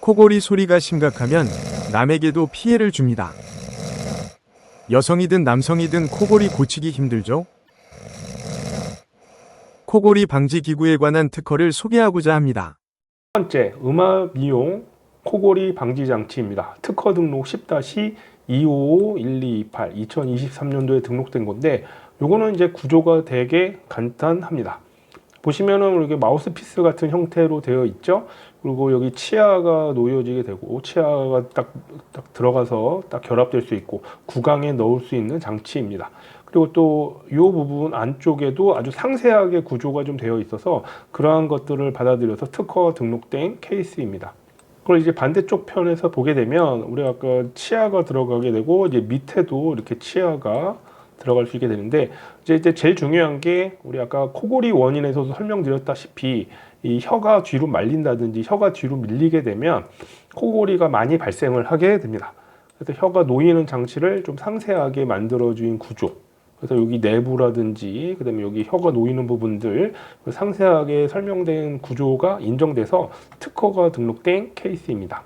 코골이 소리가 심각하면 남에게도 피해를 줍니다. 여성이든 남성이든 코골이 고치기 힘들죠? 코골이 방지 기구에 관한 특허를 소개하고자 합니다. 첫 번째, 음압이용 코골이 방지 장치입니다. 특허 등록 10-255-1228 2023년도에 등록된 건데, 요거는 이제 구조가 되게 간단합니다. 보시면은 이렇게 마우스피스 같은 형태로 되어 있죠. 그리고 여기 치아가 놓여지게 되고, 치아가 딱 들어가서 딱 결합될 수 있고, 구강에 넣을 수 있는 장치입니다. 그리고 또 이 부분 안쪽에도 아주 상세하게 구조가 좀 되어 있어서 그러한 것들을 받아들여서 특허 등록된 케이스입니다. 그걸 이제 반대쪽 편에서 보게 되면 우리가 아까 치아가 들어가게 되고, 이제 밑에도 이렇게 치아가 들어갈 수 있게 되는데, 이제 제일 중요한 게 우리 아까 코골이 원인에서도 설명드렸다시피 이 혀가 뒤로 말린다든지 혀가 뒤로 밀리게 되면 코골이가 많이 발생을 하게 됩니다. 그래서 혀가 놓이는 장치를 좀 상세하게 만들어준 구조, 그래서 여기 내부라든지 그다음에 여기 혀가 놓이는 부분들 상세하게 설명된 구조가 인정돼서 특허가 등록된 케이스입니다.